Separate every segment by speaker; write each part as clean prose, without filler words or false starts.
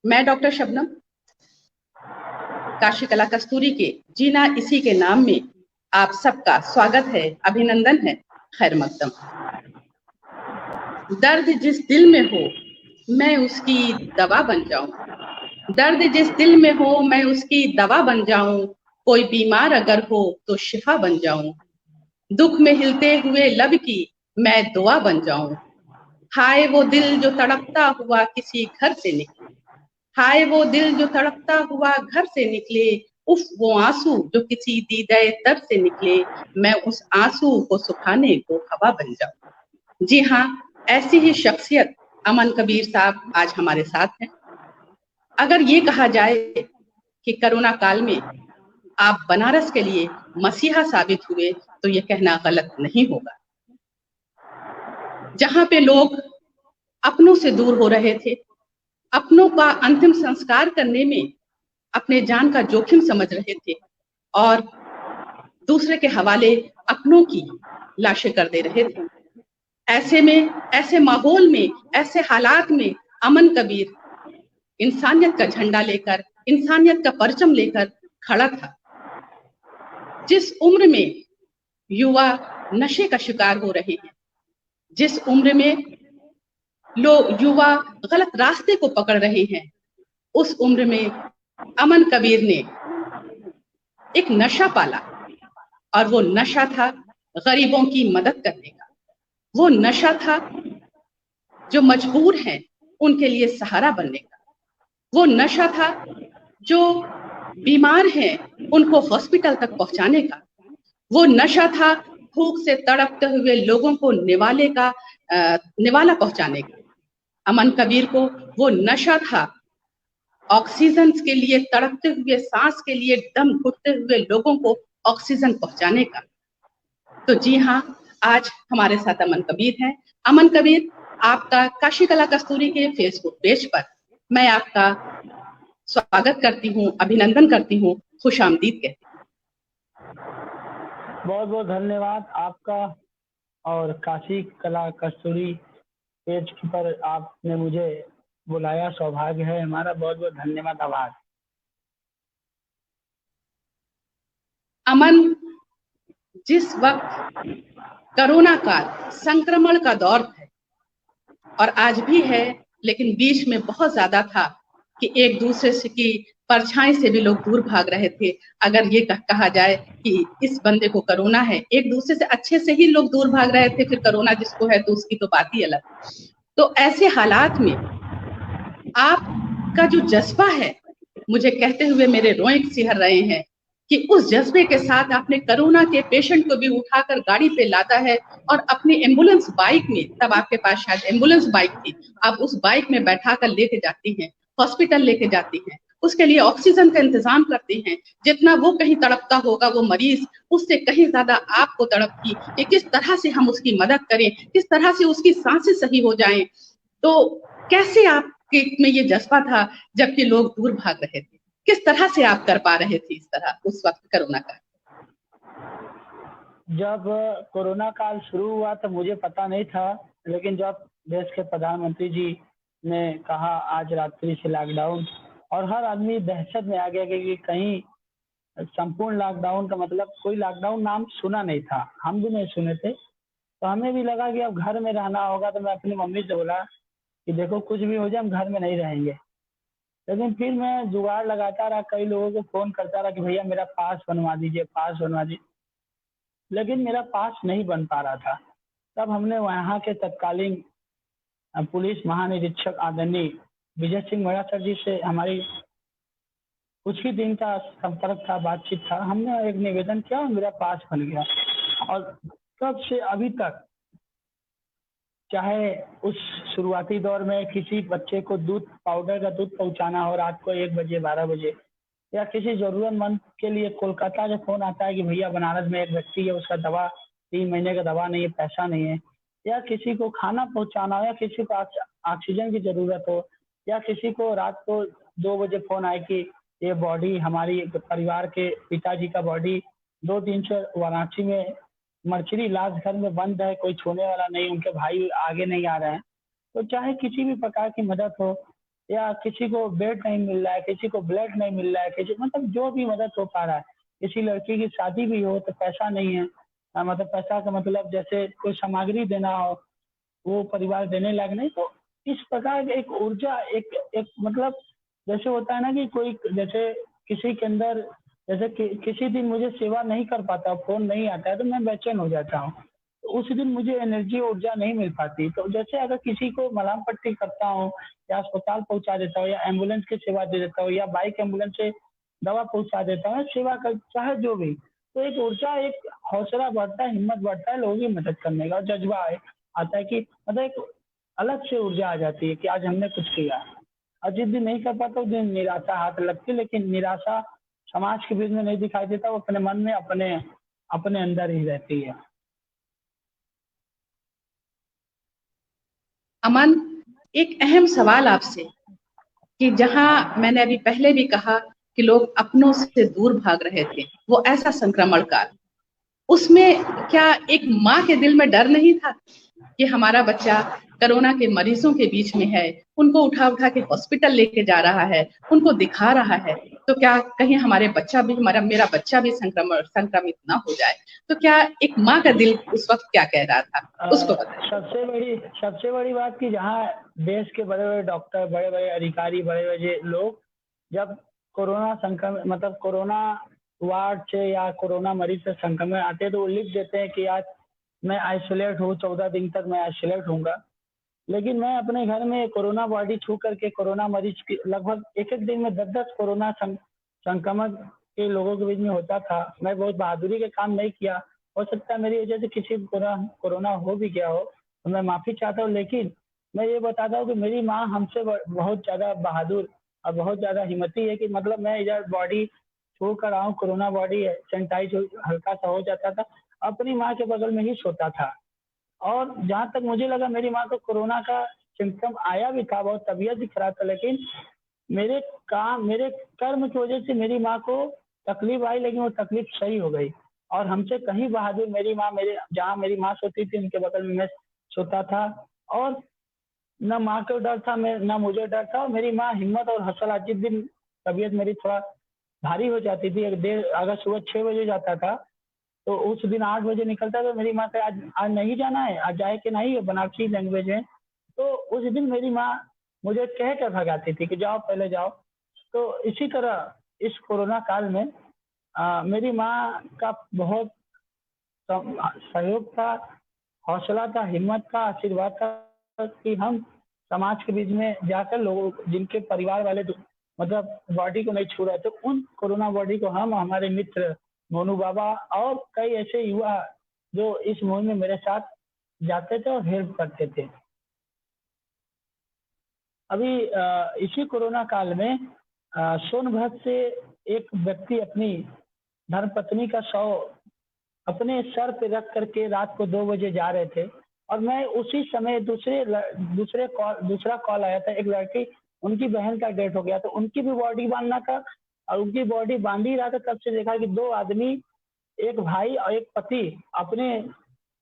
Speaker 1: मैं डॉक्टर शबनम काशी कला कस्तूरी के जीना इसी के नाम में आप सबका स्वागत है, अभिनंदन है, खैर मकदम। दर्द जिस दिल में हो मैं उसकी दवा बन जाऊं। दर्द जिस दिल में हो मैं उसकी दवा बन जाऊं। कोई बीमार अगर हो तो शिफा बन जाऊं। दुख में हिलते हुए लब की मैं दुआ बन जाऊं। हाय वो दिल जो तड़पता हुआ किसी घर से निकले। हाय वो दिल जो तड़पता हुआ घर से निकले। उफ वो आंसू जो किसी दीदाए तर से निकले। मैं उस आंसू को सुखाने को हवा बन जाऊं। जी हाँ, ऐसी ही शख्सियत अमन कबीर साहब आज हमारे साथ हैं। अगर ये कहा जाए कि कोरोना काल में आप बनारस के लिए मसीहा साबित हुए तो ये कहना गलत नहीं होगा। जहां पे लोग अपनों से दूर हो रहे थे, अपनों का अंतिम संस्कार करने में अपने जान का जोखिम समझ रहे थे और दूसरे के हवाले अपनों की लाशें कर दे रहे थे, ऐसे में, ऐसे माहौल में, ऐसे हालात में अमन कबीर इंसानियत का झंडा लेकर, इंसानियत का परचम लेकर खड़ा था। जिस उम्र में युवा नशे का शिकार हो रहे हैं, जिस उम्र में लोग युवा गलत रास्ते को पकड़ रहे हैं, उस उम्र में अमन कबीर ने एक नशा पाला और वो नशा था गरीबों की मदद करने का। वो नशा था जो मजबूर हैं उनके लिए सहारा बनने का। वो नशा था जो बीमार हैं उनको हॉस्पिटल तक पहुंचाने का। वो नशा था भूख से तड़पते हुए लोगों को निवाला पहुंचाने का। अमन कबीर को वो नशा था ऑक्सीजन के लिए तड़पते हुए, सांस के लिए दम घुटते हुए लोगों को ऑक्सीजन पहुंचाने का। तो जी हाँ, आज हमारे साथ अमन कबीर हैं। अमन कबीर, आपका काशी कला कस्तूरी के फेसबुक पेज पर मैं आपका स्वागत करती हूँ, अभिनंदन करती हूँ, खुशामदीद कहती हूँ।
Speaker 2: बहुत बहुत धन्यवाद आपका और काशी कला कस्तूरी पेज पर आपने मुझे बुलाया, सौभाग्य है हमारा। बहुत बहुत धन्यवाद, आभार।
Speaker 1: अमन, जिस वक्त कोरोना काल संक्रमण का दौर है और आज भी है, लेकिन बीच में बहुत ज्यादा था कि एक दूसरे से की परछाई से भी लोग दूर भाग रहे थे। अगर ये कहा जाए कि इस बंदे को कोरोना है, एक दूसरे से अच्छे से ही लोग दूर भाग रहे थे, फिर कोरोना जिसको है तो उसकी तो बात ही अलग। तो ऐसे हालात में आपका जो जज्बा है, मुझे कहते हुए मेरे रोए सिहर रहे हैं कि उस जज्बे के साथ आपने कोरोना के पेशेंट को भी उठाकर गाड़ी पे लाता है और अपनी एम्बुलेंस बाइक में, तब आपके पास शायद एम्बुलेंस बाइक थी, आप उस बाइक में बैठाकर लेके जाती हैं, हॉस्पिटल लेके जाती हैं, उसके लिए ऑक्सीजन का इंतजाम करती हैं। जितना वो कहीं तड़पता होगा वो मरीज, उससे कहीं ज्यादा आपको तड़प की कि किस तरह से हम उसकी मदद करें, किस तरह से उसकी सांसें सही हो जाएं। तो कैसे आपके में ये जज्बा था जबकि लोग दूर भाग रहे थे? किस तरह से आप कर पा रहे थे इस तरह उस वक्त कोरोना का?
Speaker 2: जब कोरोना काल शुरू हुआ तो मुझे पता नहीं था, लेकिन जब देश के प्रधानमंत्री जी ने कहा आज रात्रि से लॉकडाउन, और हर आदमी दहशत में आ गया कि कहीं संपूर्ण लॉकडाउन का मतलब, कोई लॉकडाउन नाम सुना नहीं था, हम भी नहीं सुने थे। तो हमें भी लगा कि अब घर में रहना होगा। तो मैं अपनी मम्मी से बोला कि देखो कुछ भी हो जाए हम घर में नहीं रहेंगे। लेकिन फिर मैं जुगाड़ लगाता रहा, कई लोगों को फोन करता रहा कि भैया मेरा पास बनवा दीजिए, पास बनवा दीजिए, लेकिन मेरा पास नहीं बन पा रहा था। तब हमने वहाँ के तत्कालीन पुलिस महानिरीक्षक आदरणीय विजय सिंह मरा सर जी से हमारी कुछ ही दिन का संपर्क था, बातचीत था। हमने एक निवेदन किया और मेरा पास बन गया। और तब से अभी तक, चाहे उस शुरुआती दौर में किसी बच्चे को दूध पाउडर का दूध पहुंचाना हो रात को 1 बजे 12 बजे, या किसी जरूरतमंद के लिए कोलकाता से फोन आता है कि भैया बनारस में एक व्यक्ति है, उसका दवा 3 महीने का दवा नहीं है, पैसा नहीं है, या किसी को खाना पहुंचाना हो, या किसी को ऑक्सीजन की जरूरत हो, या किसी को रात को 2 बजे फोन आए कि ये बॉडी, हमारी परिवार के पिताजी का बॉडी 2 दिन से वाराणसी में मर्चरी इलाज घर में बंद है, कोई छूने वाला नहीं, उनके भाई आगे नहीं आ रहे हैं। तो चाहे किसी भी प्रकार की मदद हो, या किसी को बेड नहीं मिल रहा है, किसी को ब्लड नहीं मिल रहा है, किसी मतलब जो भी मदद हो पा रहा है। किसी लड़की की शादी भी हो तो पैसा नहीं है, मतलब पैसा का मतलब जैसे कोई सामग्री देना हो, वो परिवार देने लायक नहीं। तो इस प्रकार की एक ऊर्जा, एक एक मतलब जैसे होता है ना कि कोई जैसे किसी के अंदर जैसे किसी दिन मुझे सेवा नहीं कर पाता, फ़ोन नहीं आता है तो मैं बेचैन हो जाता हूँ। तो उस दिन मुझे एनर्जी, ऊर्जा नहीं मिल पाती। तो जैसे अगर किसी को मलहम पट्टी करता हूँ या अस्पताल पहुँचा देता हूँ या एम्बुलेंस की सेवा दे देता हूँ या बाइक एम्बुलेंस से दवा पहुँचा देता हूँ, सेवा कर चाहे जो भी, तो एक ऊर्जा, एक हौसला बढ़ता है, हिम्मत बढ़ता है लोगों की मदद करने का, और जज़्बा है आता है कि मतलब एक अलग से ऊर्जा आ जाती है कि आज हमने कुछ किया। और जिस दिन नहीं कर पाता उस दिन निराशा हाथ लगती है, लेकिन निराशा समाज के बीच में नहीं दिखाई देता, वो अपने मन में अपने अपने अंदर ही रहती है।
Speaker 1: अमन, एक अहम सवाल आपसे कि जहां मैंने अभी पहले भी कहा कि लोग अपनों से दूर भाग रहे थे, वो ऐसा संक्रमण काल, उसमें क्या एक माँ के दिल में डर नहीं था कि हमारा बच्चा कोरोना के मरीजों के बीच में है, उनको उठा उठा के हॉस्पिटल लेके जा रहा है, उनको दिखा रहा है, तो क्या कहीं हमारे बच्चा भी, हमारा मेरा बच्चा भी संक्रमित ना हो जाए? तो क्या एक माँ का दिल उस वक्त क्या कह रहा था, उसको बताइए।
Speaker 2: सबसे बड़ी बात कि जहाँ देश के बड़े बड़े डॉक्टर, बड़े बड़े अधिकारी, बड़े बड़े लोग जब कोरोना संक्रमण मतलब कोरोना वार्ड से या कोरोना मरीज से संक्रमण आते हैं तो वो लिख देते हैं कि आज मैं आइसोलेट हूँ, 14 दिन तक मैं आइसोलेट हूँगा। लेकिन मैं अपने घर में कोरोना बॉडी छू करके कोरोना मरीज की लगभग एक एक दिन में 10-10 कोरोना संक्रमण के लोगों के बीच में होता था। मैं बहुत बहादुरी के काम नहीं किया, हो सकता है मेरी वजह से किसी को कोरोना हो भी गया हो, तो मैं माफी चाहता हूँ। लेकिन मैं ये बताता हूँ कि मेरी माँ हमसे बहुत ज्यादा बहादुर और बहुत ज्यादा हिम्मती है कि मतलब मैं इधर बॉडी छू कर आऊँ, कोरोना बॉडी सैनिटाइज हल्का सा हो जाता था, अपनी माँ के बगल में ही सोता था। और जहाँ तक मुझे लगा मेरी माँ को कोरोना का सिम्पटम आया भी था, बहुत तबीयत भी खराब था, लेकिन मेरे कर्म की वजह से मेरी माँ को तकलीफ आई, लेकिन वो तकलीफ सही हो गई। और हमसे कहीं बहादुर मेरी माँ, मेरे जहाँ मेरी माँ सोती थी उनके बगल में मैं सोता था। और न माँ को डर था, मैं न मुझे डर था। और मेरी माँ हिम्मत और हौसला, जिस दिन तबीयत मेरी थोड़ा भारी हो जाती थी, एक देर अगर सुबह 6 बजे जाता था तो उस दिन 8 बजे निकलता था। मेरी माँ का आज आज नहीं जाना है, आज जाए कि नहीं, बनारसी लैंग्वेज है। तो उस दिन मेरी माँ मुझे कह कर भगाती थी कि जाओ पहले जाओ। तो इसी तरह इस कोरोना काल में मेरी माँ का बहुत सहयोग था, हौसला था, हिम्मत था, आशीर्वाद था कि हम समाज के बीच में जाकर लोगों जिनके परिवार वाले मतलब बॉडी को नहीं छू रहे थे, उन कोरोना बॉडी को हम, हमारे मित्र मोनू बाबा और कई ऐसे युवा जो इस मुहिम में मेरे साथ जाते थे और हेल्प करते थे। अभी इसी कोरोना काल में सोनभद्र से एक व्यक्ति अपनी धर्मपत्नी का शव अपने सर पे रख करके रात को 2 बजे जा रहे थे। और मैं उसी समय दूसरा कॉल आया था, एक लड़की, उनकी बहन का डेथ हो गया, तो उनकी भी बॉडी बांधना था। और उनकी बॉडी बांध ही रहा था, तब से देखा कि 2 आदमी, एक भाई और एक पति, अपने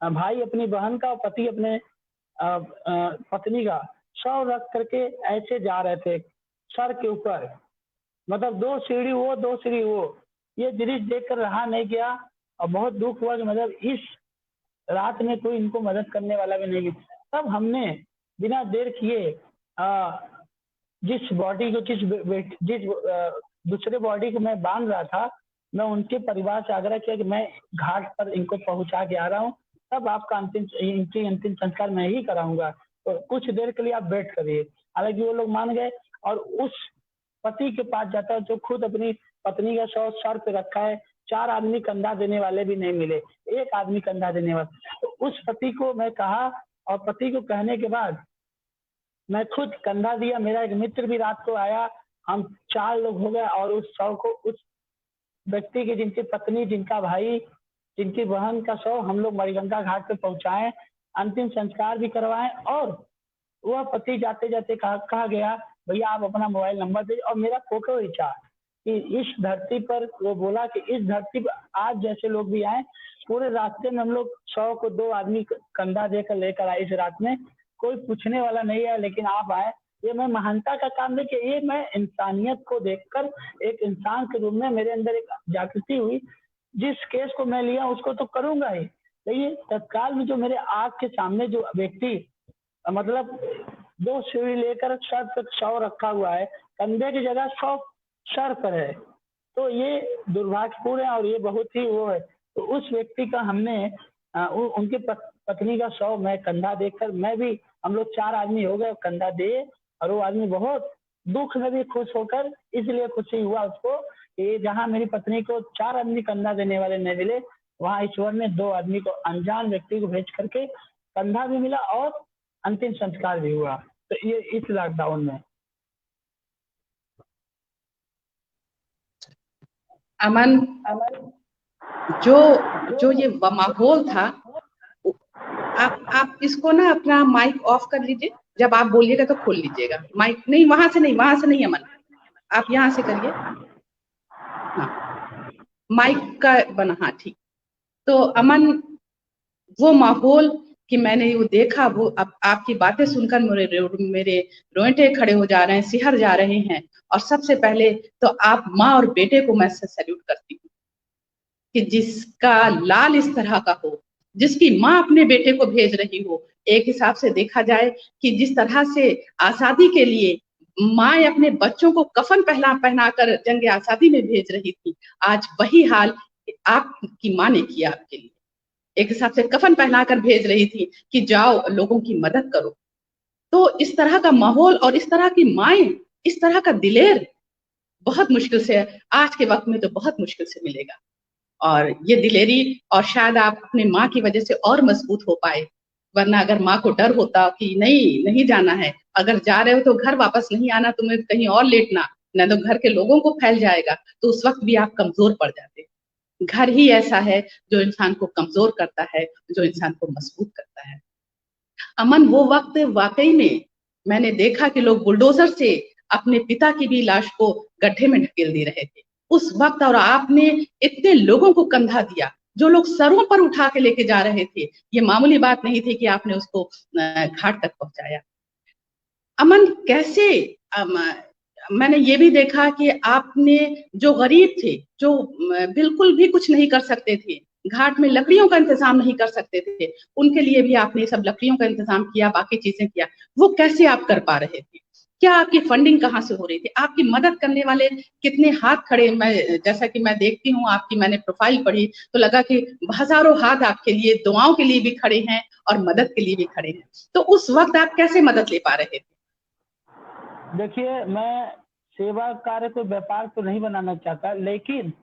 Speaker 2: भाई अपनी बहन का और पति अपने पत्नी का शव रख करके ऐसे जा रहे थे सर के ऊपर। मतलब 2 सीढ़ी वो 2 सीढ़ी वो। ये दृश्य देखकर रहा नहीं गया और बहुत दुख हुआ कि मतलब इस रात में कोई इनको मदद करने वाला भी नहीं। तब हमने बिना देर किए जिस बॉडी को जिस दूसरे बॉडी को मैं बांध रहा था, मैं उनके परिवार से आग्रह किया कि मैं घाट पर इनको पहुंचा के आ रहा हूँ, तब आपका इनकी अंतिम संस्कार मैं ही कराऊंगा, तो कुछ देर के लिए आप वेट करिए। हालांकि वो लोग मान गए और उस पति के पास जाता है जो खुद अपनी पत्नी का शव सर पे रखा है। 4 आदमी कंधा देने वाले भी नहीं मिले, एक आदमी कंधा देने वाला। तो उस पति को मैं कहा, और पति को कहने के बाद मैं खुद कंधा दिया। मेरा एक मित्र भी रात को आया, हम 4 लोग हो गए और उस शव को, उस व्यक्ति की जिनकी पत्नी, जिनका भाई, जिनकी बहन का शव हम लोग मणिगंगा घाट पे पहुंचाए, अंतिम संस्कार भी करवाए। और वह पति जाते जाते कहा गया, भैया आप अपना मोबाइल नंबर दीजिए, और मेरा फोटो खींचा कि इस धरती पर, वो बोला कि इस धरती पर आज जैसे लोग भी आए। पूरे रास्ते में हम लोग 100 को 2 आदमी कंधा देकर लेकर आए। इस रात में कोई पूछने वाला नहीं है, लेकिन आप आए ये मैं महानता का काम देखिए, ये मैं इंसानियत को देखकर एक इंसान के रूप में मेरे अंदर एक जागृति हुई। जिस केस को मैं लिया उसको तो करूंगा ही, लेकिन तत्काल में जो मेरे आग के सामने जो व्यक्ति मतलब 2 सीढ़ी लेकर सर तक 100 रखा हुआ है, कंधे की जगह 100 सर पर है, तो ये दुर्भाग्यपूर्ण है और ये बहुत ही वो है। तो उस व्यक्ति का हमने उनकी पत्नी का 100 मैं कंधा देखकर मैं भी, हम लोग 4 आदमी हो गए कंधा दे, और वो आदमी बहुत दुख में भी खुश होकर इसलिए खुशी हुआ उसको कि जहां मेरी पत्नी को 4 आदमी कंधा देने वाले नहीं मिले, वहां ईश्वर ने 2 आदमी को, अनजान व्यक्ति को भेज करके कंधा भी मिला और अंतिम संस्कार भी हुआ। तो ये इस लॉकडाउन में।
Speaker 1: अमन, जो जो ये माहौल था, आप इसको ना अपना माइक ऑफ कर लीजिए, जब आप बोलिएगा तो खोल लीजिएगा माइक। नहीं, वहां से नहीं अमन, आप यहाँ से करिए। हाँ, माइक का बना, हाँ ठीक। तो अमन, वो माहौल कि मैंने वो देखा, वो आपकी बातें सुनकर मेरे रोंगटे खड़े हो जा रहे हैं, सिहर जा रहे हैं। और सबसे पहले तो आप माँ और बेटे को मैं सैल्यूट करती हूँ कि जिसका लाल इस तरह का हो, जिसकी माँ अपने बेटे को भेज रही हो। एक हिसाब से देखा जाए कि जिस तरह से आजादी के लिए माँ अपने बच्चों को कफन पहनाकर जंग आजादी में भेज रही थी, आज वही हाल आपकी माँ ने किया आपके लिए। एक हिसाब से कफन पहनाकर भेज रही थी कि जाओ लोगों की मदद करो। तो इस तरह का माहौल और इस तरह की माएं, इस तरह का दिलेर बहुत मुश्किल से, आज के वक्त में तो बहुत मुश्किल से मिलेगा। और ये दिलेरी, और शायद आप अपने माँ की वजह से और मजबूत हो पाए। वरना अगर माँ को डर होता कि नहीं जाना है, अगर जा रहे हो तो घर वापस नहीं आना, तुम्हें कहीं और लेटना, न तो घर के लोगों को फैल जाएगा, तो उस वक्त भी आप कमजोर पड़ जाते। घर ही ऐसा है जो इंसान को कमजोर करता है, जो इंसान को मजबूत करता है। अमन, वो वक्त वाकई में मैंने देखा कि लोग बुलडोजर से अपने पिता की भी लाश को गड्ढे में ढकेल दे रहे थे उस वक्त, और आपने इतने लोगों को कंधा दिया, जो लोग सरों पर उठा के लेके जा रहे थे। ये मामूली बात नहीं थी कि आपने उसको घाट तक पहुंचाया। अमन, कैसे मैंने ये भी देखा कि आपने जो गरीब थे, जो बिल्कुल भी कुछ नहीं कर सकते थे, घाट में लकड़ियों का इंतजाम नहीं कर सकते थे, उनके लिए भी आपने सब लकड़ियों का इंतजाम किया, बाकी चीजें किया। वो कैसे आप कर पा रहे थे? क्या आपकी फंडिंग कहाँ से हो रही थी? आपकी मदद करने वाले कितने हाथ खड़े? मैं जैसा कि मैं देखती हूँ आपकी, मैंने प्रोफाइल पढ़ी तो लगा कि हजारों हाथ आपके लिए, दुआओं के लिए भी खड़े हैं और मदद के लिए भी खड़े हैं। तो उस वक्त आप कैसे मदद ले पा रहे थे?
Speaker 2: देखिए, मैं सेवा कार्य को व्यापार तो नहीं बनाना चाहता, लेकिन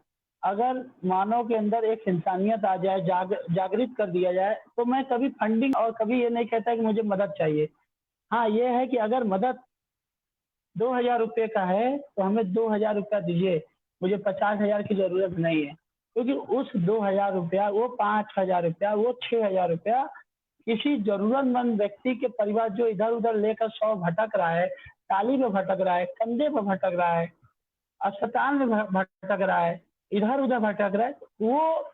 Speaker 2: अगर मानव के अंदर एक इंसानियत आ जाए, जागृत कर दिया जाए, तो मैं कभी फंडिंग और कभी ये नहीं कहता कि मुझे मदद चाहिए। हाँ, ये है कि अगर मदद 2000 रुपये का है तो हमें 2000 रुपया दीजिए, मुझे 50,000 की जरूरत नहीं है, क्योंकि उस 2000 रुपया, वो 5000 रुपया, वो 6000 रुपया किसी जरूरतमंद व्यक्ति के परिवार जो इधर उधर लेकर 100 भटक रहा है, टाली में भटक रहा है, कंधे पर भटक रहा है, अस्पताल में भटक रहा है, इधर उधर भटक रहा है, वो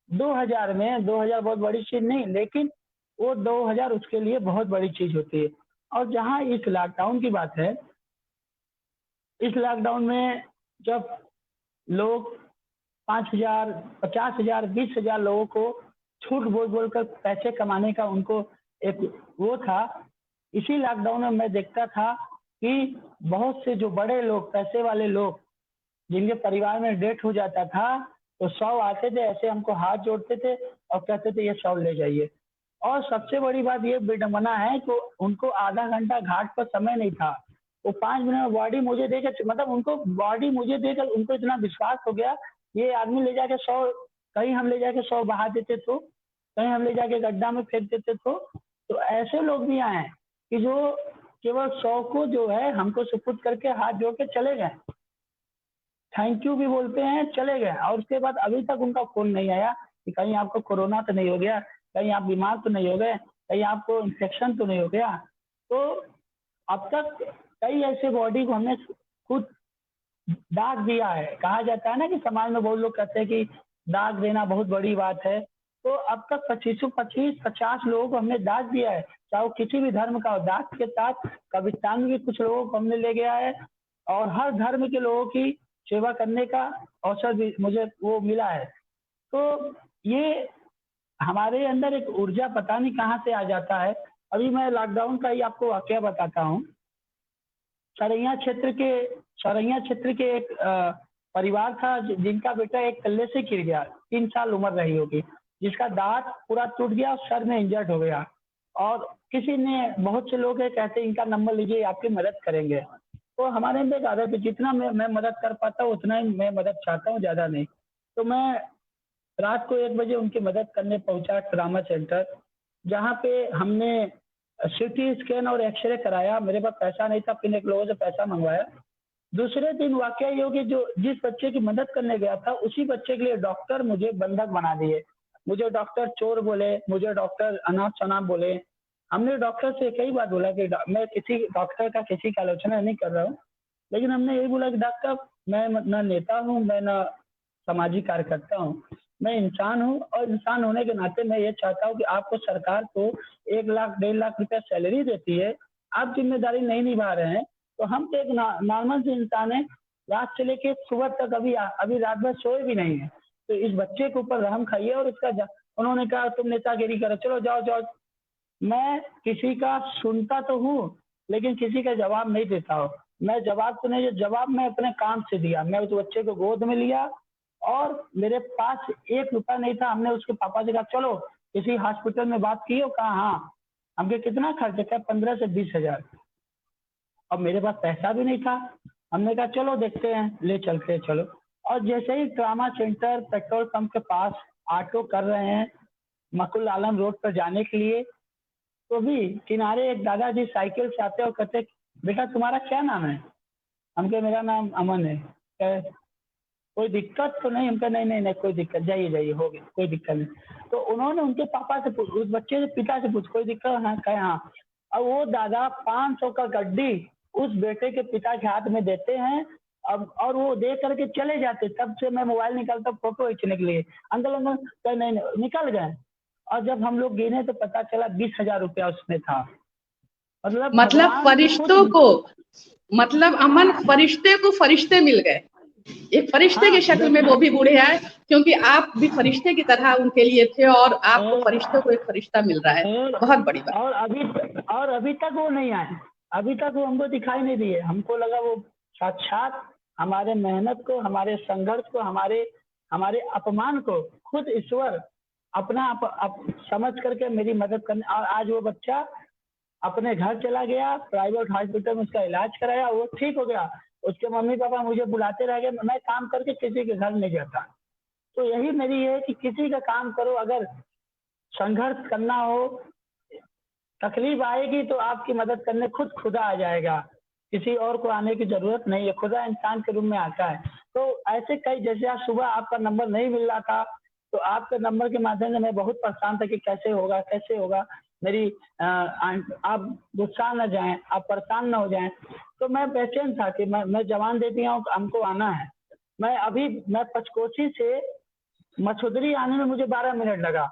Speaker 2: 2000 में 2000 बहुत बड़ी चीज नहीं, लेकिन वो 2000 उसके लिए बहुत बड़ी चीज होती है। और जहाँ इस लॉकडाउन की बात है, इस लॉकडाउन में जब लोग 5000, 50,000, 20,000 लोगों को झूठ बोल बोलकर पैसे कमाने का उनको एक वो था, इसी लॉकडाउन में मैं देखता था कि बहुत से जो बड़े लोग, पैसे वाले लोग, जिनके परिवार में डेथ हो जाता था, तो 100 आते थे, ऐसे हमको हाथ जोड़ते थे और कहते थे ये 100 ले जाइए। और सबसे बड़ी बात ये विडंबना है कि उनको आधा घंटा घाट पर समय नहीं था, वो 5 मिनट में बॉडी मुझे देकर, मतलब उनको बॉडी मुझे देकर उनको इतना विश्वास हो गया, ये आदमी ले जाके 100, कहीं हम ले जाके 100 बहा देते तो, कहीं हम ले जाके गड्ढा में फेंक देते तो ऐसे लोग भी आए कि जो केवल 100 को जो है हमको सुपुर्द करके हाथ जोड़ के चले गए, थैंक यू भी बोलते हैं, चले गए। और उसके बाद अभी तक उनका फोन नहीं आया कि कहीं आपको कोरोना तो नहीं हो गया, कहीं आप बीमार तो नहीं हो गए, कहीं आपको इन्फेक्शन तो नहीं हो गया। तो अब तक कई ऐसे बॉडी को हमने खुद दाग दिया है। कहा जाता है ना कि समाज में बहुत लोग कहते हैं कि दाग देना बहुत बड़ी बात है, तो अब तक 25-50 लोगों को हमने दाज दिया है, चाहे वो किसी भी धर्म का हो। दाज के साथ कब्रिस्तान में भी कुछ लोगों को हमने ले गया है, और हर धर्म के लोगों की सेवा करने का अवसर भी मुझे वो मिला है। तो ये हमारे अंदर एक ऊर्जा पता नहीं कहाँ से आ जाता है। अभी मैं लॉकडाउन का ही आपको वाकया बताता हूँ। सरैया क्षेत्र के एक परिवार था जिनका बेटा एक तल्ले से गिर गया, 3 साल उम्र रही होगी, जिसका दांत पूरा टूट गया और सर में इंजर्ड हो गया। और किसी ने, बहुत से लोग हैं कहते हैं इनका नंबर लीजिए आपकी मदद करेंगे। तो हमारे अंदर आदत है, जितना मैं मदद कर पाता हूँ उतना ही मैं मदद चाहता हूँ, ज़्यादा नहीं। तो मैं रात को 1 बजे उनकी मदद करने पहुंचा ट्रामा सेंटर, जहाँ पे हमने सीटी स्कैन और एक्सरे कराया। मेरे पास पैसा नहीं था, फिर एक लोगों से पैसा मंगवाया। दूसरे दिन वाकया ये हो कि जो जिस बच्चे की मदद करने गया था, उसी बच्चे के लिए डॉक्टर मुझे बंधक बना दिए। मुझे डॉक्टर चोर बोले, मुझे डॉक्टर अनाथ शनाथ बोले। हमने डॉक्टर से कई बार बोला कि मैं किसी डॉक्टर का किसी की आलोचना नहीं कर रहा हूँ, लेकिन हमने यही बोला कि डॉक्टर मैं न नेता हूँ, मैं न सामाजिक कार्यकर्ता हूँ, मैं इंसान हूँ, और इंसान होने के नाते मैं ये चाहता हूँ कि आपको सरकार को 1 लाख 1.5 लाख रुपया सैलरी देती है, आप जिम्मेदारी नहीं निभा रहे हैं। तो हम तो एक नॉर्मल से इंसान है, रात से लेके सुबह तक अभी रात भर सोए भी नहीं है। तो इस बच्चे के ऊपर रहम खाइए। और उसका उन्होंने कहा तुम नेतागिरी करो, चलो जाओ जाओ। मैं किसी का सुनता तो हूँ, लेकिन किसी का जवाब नहीं देता हूँ। मैं जवाब तो नहीं, जवाब मैं अपने काम से दिया। मैं उस बच्चे को गोद में लिया, और मेरे पास 1 रुपया नहीं था। हमने उसके पापा से कहा चलो किसी हॉस्पिटल में बात की हो? कहा हाँ। हमके कितना खर्च है? 15 से 20 हजार। अब मेरे पास पैसा भी नहीं था। हमने कहा चलो देखते हैं, ले चलते हैं, चलो। और जैसे ही ट्रामा सेंटर पेट्रोल पंप के पास ऑटो कर रहे हैं मकुल आलम रोड पर जाने के लिए, तो भी किनारे एक दादाजी साइकिल से आते और कहते बेटा तुम्हारा क्या नाम है? हमके मेरा नाम अमन है। कोई दिक्कत तो नहीं? हमका नहीं नहीं नहीं कोई दिक्कत, जाइए जाइए, हो गया, कोई दिक्कत नहीं। तो उन्होंने उनके पापा से उस बच्चे से पिता से पूछ कोई दिक्कत है? कहे हाँ। और वो दादा 500 का गड्डी उस बेटे के पिता के हाथ में देते हैं। अब और वो दे करके चले जाते। तब से मैं मोबाइल निकालता फोटो खींचने के लिए, अंकल अंकल कहे नहीं नहीं, निकल गए। और जब हम लोग गिने तो पता चला 20,000 रुपया उसमें था।
Speaker 1: मतलब फरिश्तों को, मतलब अमन फरिश्ते को फरिश्ते मिल गए, एक फरिश्ते के शक्ल में वो भी बूढ़े आए, क्योंकि आप भी फरिश्ते की तरह उनके लिए थे, और आपको फरिश्तों को एक फरिश्ता मिल रहा है। बहुत बड़ी बात।
Speaker 2: और अभी तक वो नहीं आए, अभी तक वो हमको दिखाई नहीं दिए। हमको लगा वो साक्षात हमारे मेहनत को, हमारे संघर्ष को, हमारे अपमान को खुद ईश्वर अपना समझ करके मेरी मदद करने। और आज वो बच्चा अपने घर चला गया, प्राइवेट हॉस्पिटल में उसका इलाज कराया, वो ठीक हो गया। उसके मम्मी पापा मुझे बुलाते रह गए, मैं काम करके किसी के घर नहीं जाता। तो यही मेरी है कि किसी का काम करो, अगर संघर्ष करना हो, तकलीफ आएगी तो आपकी मदद करने खुद खुदा आ जाएगा, किसी और को आने की जरूरत नहीं है। खुदा इंसान के रूप में आता है। तो ऐसे कई, जैसे आज सुबह आपका नंबर नहीं मिल रहा था, तो आपके नंबर के माध्यम से मैं बहुत परेशान था कि कैसे होगा मेरी आप गुस्सा न जाएं, आप परेशान न हो जाएं। तो मैं बेचैन था कि मैं जवान दे दिया हूँ, हमको आना है। मैं पचकोसी से मछुदरी आने में मुझे 12 मिनट लगा,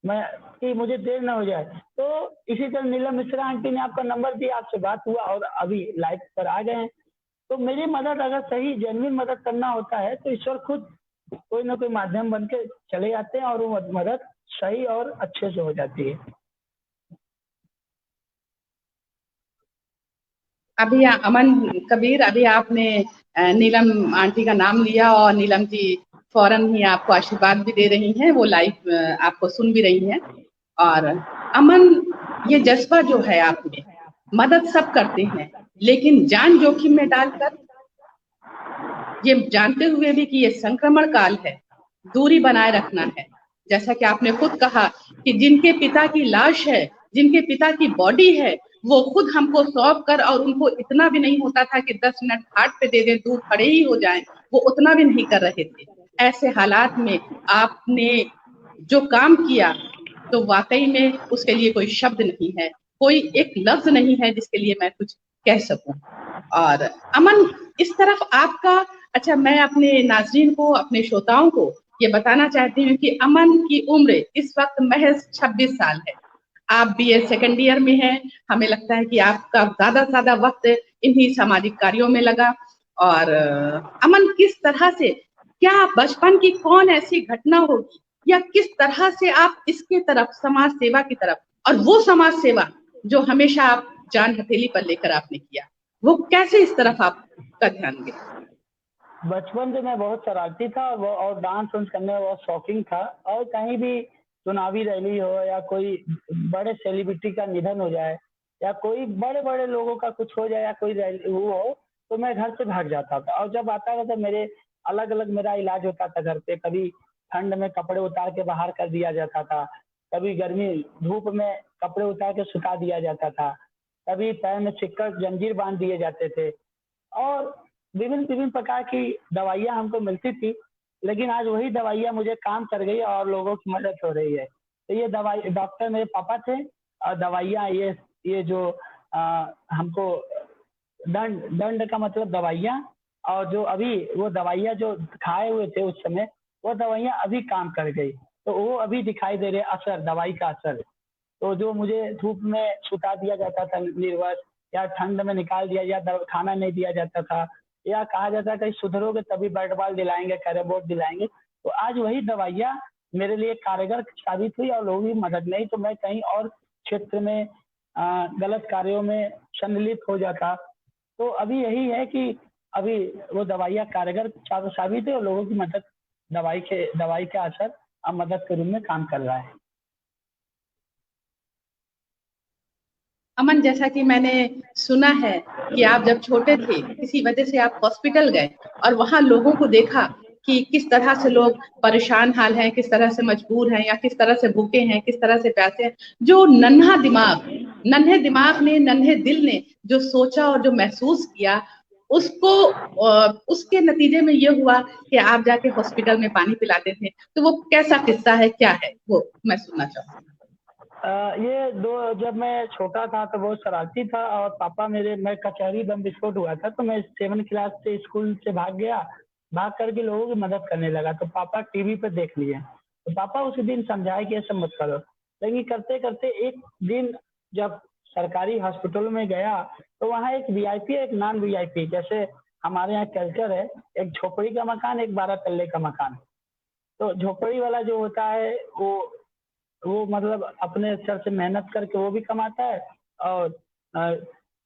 Speaker 2: मैं कि मुझे देर न हो जाए। तो इसी तरह नीलम मिश्रा आंटी ने आपका नंबर दिया, आपसे बात हुआ और अभी लाइव पर आ गए हैं। तो मेरी मदद अगर सही जेन्युइन मदद करना होता है तो ईश्वर खुद कोई ना कोई माध्यम बन के चले जाते हैं, और वो मदद सही और अच्छे से हो जाती है।
Speaker 1: अभी अमन कबीर, अभी आपने नीलम आंटी का नाम लिया, और नीलम जी फौरन ही आपको आशीर्वाद भी दे रही हैं, वो लाइव आपको सुन भी रही हैं। और अमन, ये जज्बा जो है आप में, मदद सब करते हैं, लेकिन जान जोखिम में डालकर, ये जानते हुए भी कि ये संक्रमण काल है, दूरी बनाए रखना है। जैसा कि आपने खुद कहा कि जिनके पिता की लाश है, जिनके पिता की बॉडी है, वो खुद हमको सौंप कर, और उनको इतना भी नहीं होता था कि 10 मिनट घाट पे दे दें, दूर खड़े ही हो जाएं, वो उतना भी नहीं कर रहे थे। ऐसे हालात में आपने जो काम किया, तो वाकई में उसके लिए कोई शब्द नहीं है, कोई एक लफ्ज नहीं है जिसके लिए मैं कुछ कह सकूं। और अमन, इस तरफ आपका, अच्छा, मैं अपने नाज़रीन को, अपने श्रोताओं को ये बताना चाहती हूँ कि अमन की उम्र इस वक्त महज 26 साल है। आप बीए सेकेंड ईयर में हैं। हमें लगता है कि आपका ज्यादा से ज्यादा वक्त इन्हीं सामाजिक कार्यों में लगा। और अमन, किस तरह से, क्या बचपन की कौन ऐसी घटना होगी या किस तरह से आप इसके तरफ, समाज सेवा की तरफ, और वो समाज सेवा जो हमेशा आप जान हथेली पर लेकर आपने किया, वो कैसे इस तरफ आपका ध्यान गया?
Speaker 2: बचपन से मैं बहुत शरारती था और डांस वांस करने में बहुत शौकीन था। और कहीं भी चुनावी रैली हो या कोई बड़े सेलिब्रिटी का निधन हो जाए या कोई बड़े बड़े लोगों का कुछ हो जाए या कोई रैली वो हो, तो मैं घर से भाग जाता था। और जब आता था तो मेरे अलग अलग मेरा इलाज होता था घर पे। कभी ठंड में कपड़े उतार के बाहर कर दिया जाता था, कभी गर्मी धूप में कपड़े उतार के सुखा दिया जाता था, कभी पैर में सिक्कर जंजीर बांध दिए जाते थे। और विभिन्न विभिन्न प्रकार की दवाइयाँ हमको मिलती थी। लेकिन आज वही दवाइयाँ मुझे काम कर गई और लोगों की मदद हो रही है। तो ये दवाई डॉक्टर मेरे पापा थे और दवाइयाँ ये जो हमको दंड दंड का मतलब दवाइयाँ, और जो अभी वो दवाइयाँ जो खाए हुए थे उस समय, वो दवाइयाँ अभी काम कर गई। तो वो अभी दिखाई दे रहे असर, दवाई का असर। तो जो मुझे धूप में सुता दिया जाता था निर्वस्त्र, या ठंड में निकाल दिया या खाना नहीं दिया जाता था, या कहा जाता था कि सुधरोगे तभी बैट बॉल दिलाएंगे, कैरम बोर्ड दिलाएंगे, तो आज वही दवाइयाँ मेरे लिए कारगर साबित हुई और लोगों की मदद नहीं तो मैं कहीं और क्षेत्र में गलत कार्यों में सम्मिलित हो जाता। तो अभी यही है कि अभी वो दवाइयाँ कारगर साबित है और लोगों की मदद, दवाई का असर अब मदद के रूप में काम कर रहा है।
Speaker 1: अमन, जैसा कि मैंने सुना है कि आप जब छोटे थे किसी वजह से आप हॉस्पिटल गए और वहां लोगों को देखा कि किस तरह से लोग परेशान हाल हैं, किस तरह से मजबूर हैं, या किस तरह से भूखे हैं, किस तरह से प्यासे हैं। जो नन्हे दिमाग ने, नन्हे दिल ने जो सोचा और जो महसूस किया, उसको उसके नतीजे में ये हुआ कि आप जाके हॉस्पिटल में पानी पिलाते थे। तो वो कैसा किस्सा है, क्या है वो, मैं सुनना चाहूंगी।
Speaker 2: ये दो जब मैं छोटा था तो बहुत शरारती था और पापा मेरे, मैं कचहरी बम विस्फोट हुआ था तो मैं 7 क्लास से स्कूल से भाग गया। भाग करके लोगों की मदद करने लगा तो पापा टीवी पे देख लिए। तो पापा उसी दिन समझाए कि ऐसा मत करो। लेकिन करते करते एक दिन जब सरकारी हॉस्पिटल में गया तो वहाँ एक वीआईपी एक नॉन वीआईपी, जैसे हमारे यहाँ कल्चर है, एक झोपड़ी का मकान, एक 12 तल्ले का मकान। तो झोपड़ी वाला जो होता है वो मतलब अपने सर से मेहनत करके वो भी कमाता है और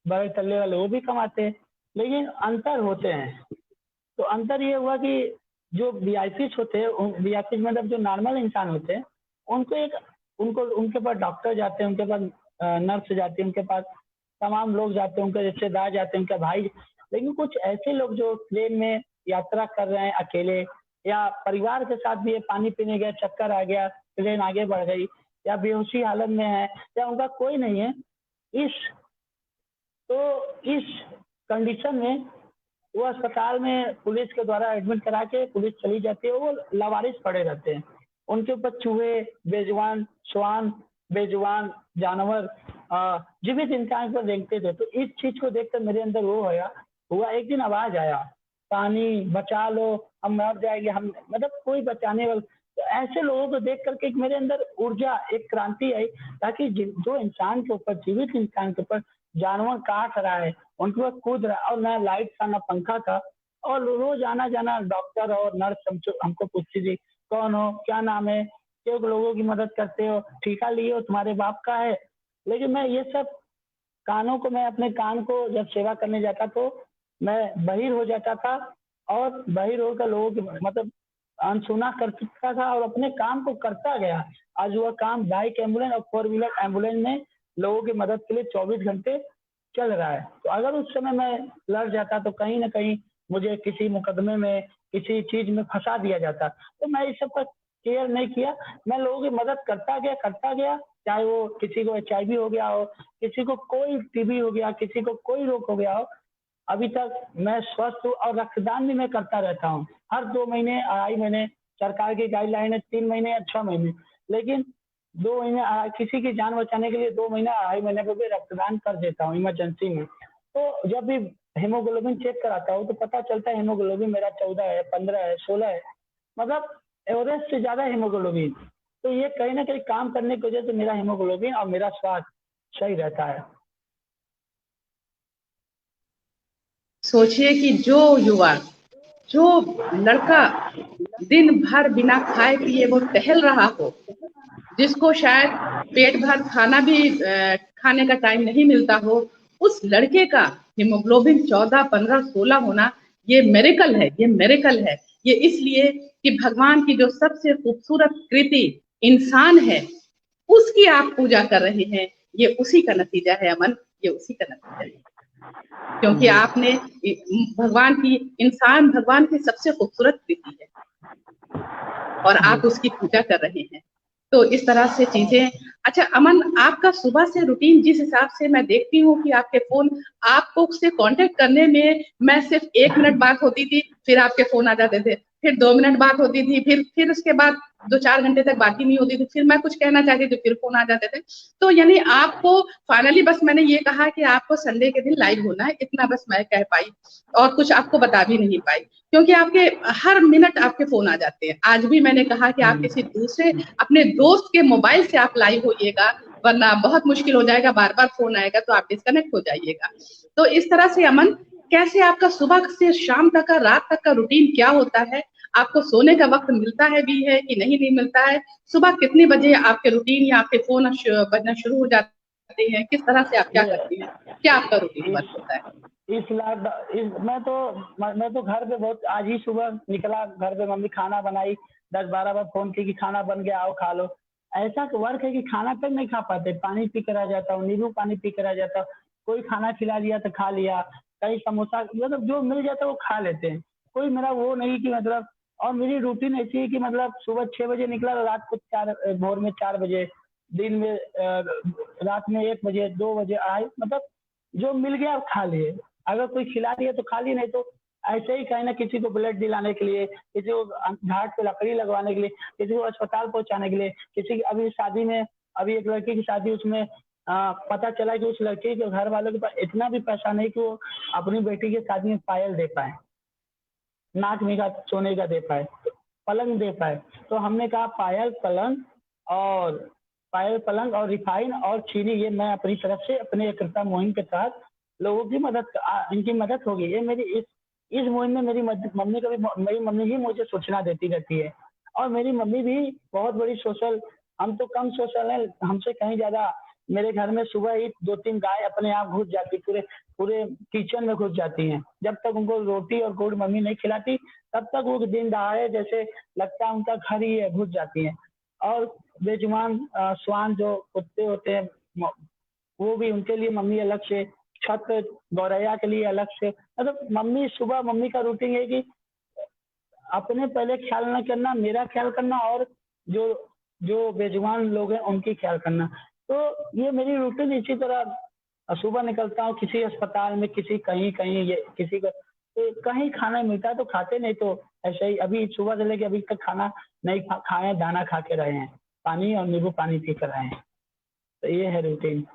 Speaker 2: बड़े तल्ले वाले वो भी कमाते हैं, लेकिन अंतर होते हैं। तो अंतर ये हुआ कि जो वीआईपी होते हैं, वीआईपी मतलब जो नॉर्मल इंसान होते हैं, उनको एक उनको उनके पास डॉक्टर जाते हैं, उनके पास नर्स जाती है, उनके पास तमाम लोग जाते हैं, उनके रिश्तेदार जाते हैं, उनके भाई। लेकिन कुछ ऐसे लोग जो ट्रेन में यात्रा कर रहे हैं अकेले, या परिवार के साथ भी पानी पीने गए, चक्कर आ गया, ट्रेन आगे बढ़ गई, या बेहोशी हालत में है, या उनका कोई नहीं है, इस तो इस कंडीशन में वो अस्पताल में पुलिस के द्वारा एडमिट करा के पुलिस चली जाती है। वो लावारिस पड़े रहते हैं, उनके ऊपर चूहे, बेजुबान श्वान, बेजुबान जानवर जीवित इंसान पर देखते थे। तो इस चीज को देखकर मेरे अंदर वो हुआ एक दिन आवाज आया, पानी बचा लो, हम मर जाएंगे, हम मतलब कोई बचाने वाला। तो ऐसे लोगों को देख करके मेरे अंदर ऊर्जा, एक क्रांति आई, ताकि जो इंसान के ऊपर, जीवित इंसान के ऊपर जानवर काट रहा है, उनके ऊपर कूद रहा है, और ना लाइट था ना पंखा था, और रोज आना जाना डॉक्टर और नर्स हमको पूछती थी कौन हो, क्या नाम है, क्यों लोगों की मदद करते हो, टीका लिए हो, तुम्हारे बाप का है। लेकिन मैं ये सब मैं अपने कान को जब सेवा करने जाता तो मैं बहिर हो जाता था, और बहिर होकर लोगों की मतलब अनसुना कर चुका था और अपने काम को करता गया। आज वह काम बाइक एम्बुलेंस और 4 व्हीलर एम्बुलेंस में लोगों की मदद के लिए 24 घंटे चल रहा है। तो अगर उस समय मैं लड़ जाता तो कहीं ना कहीं मुझे किसी मुकदमे में, किसी चीज में फंसा दिया जाता। तो मैं इस सब का केयर नहीं किया, मैं लोगों की मदद करता गया, चाहे वो किसी को HIV हो गया हो, किसी को कोई TB हो गया, किसी को कोई रोग हो गया हो। अभी तक मैं स्वस्थ हूँ और रक्तदान भी मैं करता रहता हूँ, हर 2 महीने, 2.5 महीने। सरकार की गाइडलाइन है 3 महीने या 6 महीने, लेकिन 2 महीने किसी की जान बचाने के लिए 2 महीने, 2.5 महीने पे भी रक्तदान कर देता हूँ इमरजेंसी में। तो जब भी हेमोग्लोबिन चेक कराता हूँ तो पता चलता है हेमोग्लोबिन मेरा 14 है, 15 है, 16 है। मतलब एवरेज से ज्यादा हीमोग्लोबिन। तो ये कहीं ना कहीं काम करने की वजह से मेरा हीमोग्लोबिन और मेरा स्वास्थ्य सही रहता है।
Speaker 1: सोचिए कि जो युवा, जो लड़का दिन भर बिना खाए पिए वो टहल रहा हो, जिसको शायद पेट भर खाना भी खाने का टाइम नहीं मिलता हो, उस लड़के का हीमोग्लोबिन 14, 15, 16 होना, ये मेरेकल है, ये मेरेकल है। ये इसलिए कि भगवान की जो सबसे खूबसूरत कृति इंसान है, उसकी आप पूजा कर रहे हैं। ये उसी का नतीजा है अमन, ये उसी का नतीजा है, क्योंकि आपने भगवान की, इंसान भगवान की सबसे खूबसूरत कृति है और आप उसकी पूजा कर रहे हैं। तो इस तरह से चीजें। अच्छा अमन, आपका सुबह से रूटीन जिस हिसाब से मैं देखती हूँ कि आपके फोन, आपको उससे कांटेक्ट करने में मैं सिर्फ 1 मिनट बात होती थी, फिर आपके फोन आ जाते थे, फिर 2 मिनट बात होती थी, फिर उसके बाद 2-4 घंटे तक बात ही नहीं होती थी, फिर मैं कुछ कहना चाहती थी, फिर फोन आ जाते थे। तो यानी आपको फाइनली बस मैंने ये कहा कि आपको संडे के दिन लाइव होना है, इतना बस मैं कह पाई, और कुछ आपको बता भी नहीं पाई, क्योंकि आपके हर मिनट आपके फोन आ जाते हैं। आज भी मैंने कहा कि आप किसी दूसरे अपने दोस्त के मोबाइल से आप लाइव होइएगा, वरना बहुत मुश्किल हो जाएगा, बार बार फोन आएगा तो आप डिस्कनेक्ट हो जाइएगा। तो इस तरह से अमन, कैसे आपका सुबह से शाम तक का, रात तक का रूटीन क्या होता है? आपको सोने का वक्त मिलता है भी है कि नहीं मिलता है? सुबह कितने बजे आपके रूटीन या आपके फोन बजना शुरू हो जाते हैं? किस तरह से आप क्या करती हैं? क्या आपका रूटीन वर्क होता है?
Speaker 2: मैं तो घर पे बहुत, आज ही सुबह निकला घर पे, मम्मी खाना बनाई, 10-12 बार फोन की कि खाना बन गया, आओ खा लो। ऐसा वर्क है कि खाना तक नहीं खा पाते, पानी पी कर आ जाता हूँ, नींबू पानी पी कर आ जाता हूँ। कोई खाना खिला दिया तो खा लिया, कहीं समोसा, मतलब जो मिल जाता है वो खा लेते हैं। कोई मेरा वो नहीं कि मतलब, और मेरी रूटीन ऐसी है कि मतलब सुबह 6 बजे निकला तो रात को भोर में 4 बजे, दिन में रात में 1 बजे, 2 बजे आए, मतलब जो मिल गया खा लिए। अगर कोई खिला दिया तो खा ली, नहीं तो ऐसे ही कहीं ना, किसी को ब्लड दिलाने के लिए, किसी को घाट पे लकड़ी लगवाने के लिए, किसी को अस्पताल पहुंचाने के लिए, किसी की अभी शादी में, अभी एक लड़की की शादी, उसमें पता चला कि उस लड़की के घर वालों के पास इतना भी पैसा नहीं कि वो अपनी बेटी की शादी में पायल दे पाए, नाक में का सोने का दे पाए, पलंग दे पाए। तो हमने कहा और पायल पलंग और रिफाइन और चीनी, ये मैं अपनी तरफ से अपने एकता मुहिम के तहत लोगों की इनकी मदद होगी। ये मेरी इस मुहिम में मम्मी का भी, मेरी मम्मी ही मुझे सूचना देती रहती है। और मेरी मम्मी भी बहुत बड़ी सोशल, हम तो कम सोशल है, हमसे कहीं ज्यादा। मेरे घर में सुबह ही 2-3 गाय अपने आप घुस जाती, पूरे पूरे किचन में घुस जाती हैं। जब तक उनको रोटी और गुड़ मम्मी नहीं खिलाती, तब तक वो दिन दहाड़े जैसे लगता है उनका घर ही है, घुस जाती हैं। और बेजुबान श्वान जो कुत्ते होते हैं, वो भी, उनके लिए मम्मी अलग से, छत गौरैया के लिए अलग से, मतलब मम्मी, सुबह मम्मी का रूटीन है कि अपने पहले ख्याल न करना, मेरा ख्याल करना, और जो जो बेजुबान लोग हैं उनकी ख्याल करना। तो ये मेरी रूटीन इसी तरह सुबह निकलता हूँ, किसी अस्पताल में, किसी कहीं कहीं, ये किसी को तो कहीं खाना मिलता है तो खाते, नहीं तो ऐसे ही। अभी सुबह से लेके अभी तक खाना नहीं खाए, दाना खा के रहे हैं, पानी और नींबू पानी पी कर रहे हैं। तो ये है रूटीन।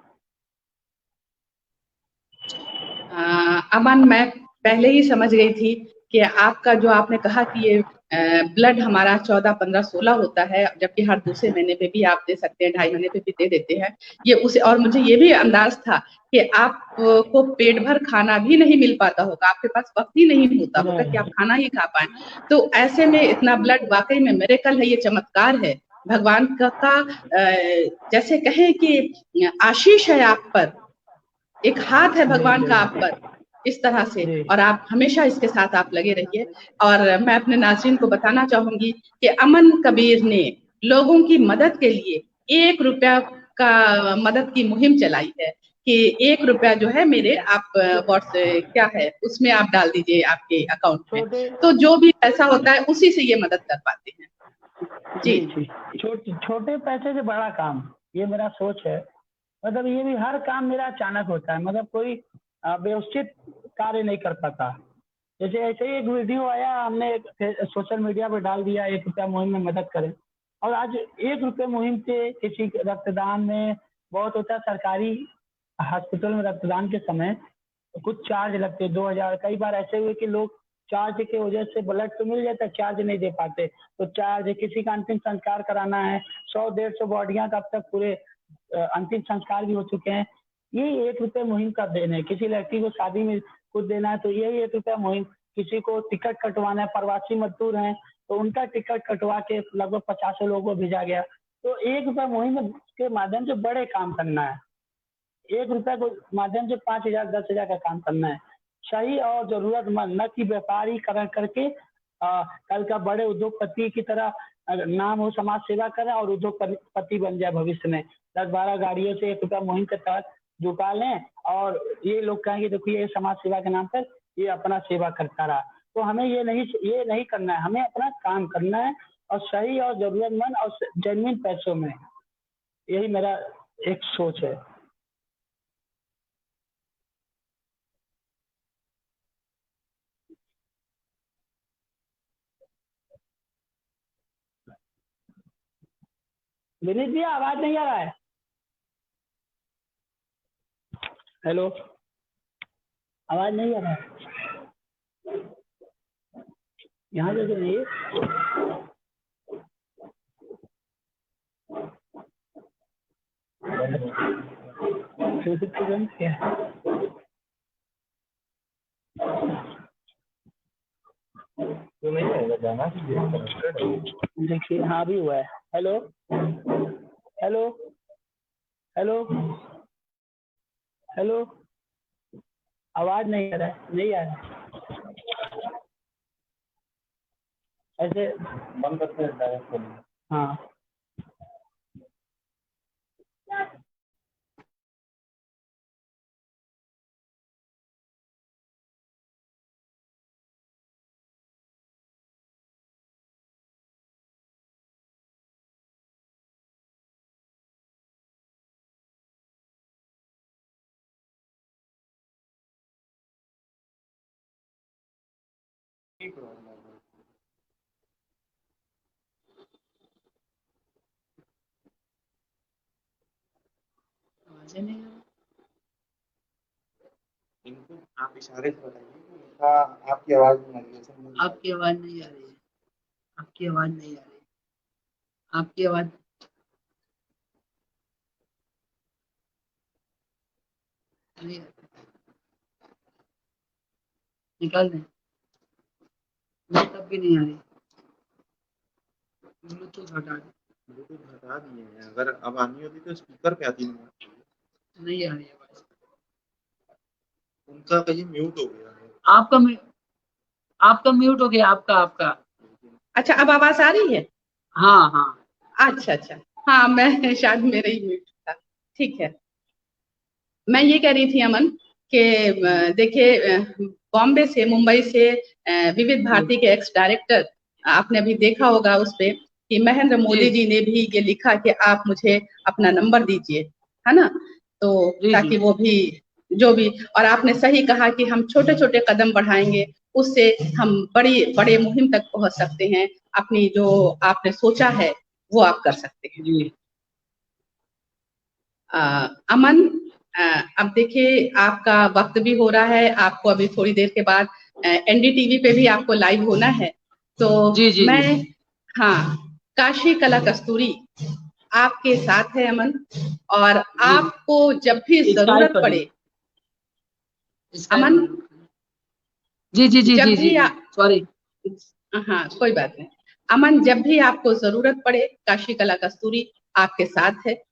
Speaker 1: अमन, मैं पहले ही समझ गई थी कि आपका जो आपने कहा कि ये ब्लड हमारा 14, 15, 16 होता है, जबकि हर दूसरे महीने पे भी आप दे सकते हैं, 2.5 महीने पे भी दे देते हैं ये उसे। और मुझे ये भी अंदाज था कि आपको पेट भर खाना भी नहीं मिल पाता होगा, आपके पास वक्त ही नहीं होता होगा कि आप खाना ही खा पाए। तो ऐसे में इतना ब्लड वाकई में मिरेकल है, ये चमत्कार है भगवान का जैसे कहें कि आशीष है आप पर, एक हाथ है भगवान का आप पर, इस तरह से। और आप हमेशा इसके साथ आप लगे रहिए। और मैं अपने नाज़रीन को बताना चाहूंगी कि अमन कबीर ने लोगों की मदद के लिए 1 रुपया का मदद की मुहिम चलाई है कि 1 रुपया जो है मेरे, आप क्या है उसमें आप डाल दीजिए आपके अकाउंट में, तो जो भी पैसा होता है उसी से ये मदद कर पाते हैं। जी,
Speaker 2: छोटे पैसे से बड़ा काम, ये मेरा सोच है। मतलब ये भी हर काम मेरा अचानक होता है, मतलब कोई व्यवस्थित कार्य नहीं कर पाता। जैसे ऐसे ही एक वीडियो आया, हमने सोशल मीडिया पर डाल दिया, 1 रुपया मुहिम में मदद करें। और आज 1 रुपये मुहिम से किसी रक्तदान में बहुत होता है, सरकारी हॉस्पिटल में रक्तदान के समय कुछ चार्ज लगते, 2,000, कई बार ऐसे हुए कि लोग चार्ज की वजह से ब्लड तो मिल जाता है, चार्ज नहीं दे पाते, तो चार्ज किसी का अंतिम संस्कार कराना है, 100-150 बॉडियां का अब तक पूरे अंतिम संस्कार भी हो चुके हैं। ये 1 रुपये मुहिम का देना है, किसी लड़की को शादी में कुछ देना है तो यही 1 रुपया मुहिम, किसी को टिकट कटवाना है, प्रवासी मजदूर हैं तो उनका टिकट कटवा के लगभग 50 लोगों को भेजा गया। तो 1 रुपया मुहिम के माध्यम से बड़े काम करना है, 1 रुपये को माध्यम से 5,000 10,000 का काम करना है, सही और जरूरतमंद, न कि व्यापारीकरण करके कल का बड़े उद्योगपति की तरह नाम हो समाज सेवा करें और उद्योगपति बन जाए भविष्य में, 10-12 गाड़ियों से 1 रुपया मुहिम के तहत जुटा लें और ये लोग कहेंगे देखो ये समाज सेवा के नाम पर ये अपना सेवा करता रहा। तो हमें ये नहीं करना है, हमें अपना काम करना है और सही और जरूरतमंद और जेन्युइन पैसों में, यही मेरा एक सोच है। विनीत जी आवाज नहीं आ रहा है। हेलो, आवाज नहीं आ रहा है, यहाँ जैसे नहीं तो नहीं होगा जाना, देखिए हाँ भी हुआ है। हेलो हेलो हेलो हेलो, आवाज नहीं आ रहा है, नहीं आ रहा है, ऐसे बंद करते हैं। हाँ
Speaker 3: इनको आप इशारे से बताइए कि इनका आपकी आवाज नहीं आ रही है।
Speaker 4: आपकी आवाज नहीं आ रही है, आपकी आवाज नहीं आ रही है, आपकी आवाज नहीं आ रही, निकाल दें, नहीं तब भी नहीं आ रही, ब्लूटूथ हटा दें,
Speaker 3: ब्लूटूथ हटा दिए हैं, अगर अब आनी होती तो स्पीकर पे आती
Speaker 4: नहीं आ रही आवाज,
Speaker 3: उनका कहीं म्यूट हो गया है।
Speaker 4: आपका म्यूट हो गया, आपका।
Speaker 1: अच्छा अब आवाज आ रही है?
Speaker 4: हाँ हाँ
Speaker 1: अच्छा अच्छा, हाँ मैं शायद मेरा ही म्यूट था। ठीक है, मैं ये कह रही थी अमन कि देखिए बॉम्बे से मुंबई से विविध भारती के एक्स डायरेक्टर, आपने अभी देखा होगा उस पे कि महेंद्र मोदी जी ने भी ये लिखा कि आप मुझे अपना नंबर दीजिए, है ना, तो ताकि वो भी जो भी, और आपने सही कहा कि हम छोटे छोटे कदम बढ़ाएंगे उससे हम बड़े मुहिम तक पहुंच सकते हैं, अपनी जो आपने सोचा है वो आप कर सकते हैं
Speaker 4: जी।
Speaker 1: अमन, अब देखिए आपका वक्त भी हो रहा है, आपको अभी थोड़ी देर के बाद एनडीटीवी पे भी आपको लाइव होना है, तो
Speaker 4: जी
Speaker 1: मैं हाँ, काशी कला कस्तूरी आपके साथ है अमन, और आपको जब भी जरूरत पड़े अमन, जब भी
Speaker 4: सॉरी,
Speaker 1: हाँ कोई बात नहीं अमन, जब भी आपको जरूरत पड़े काशी कला कस्तूरी आपके साथ है,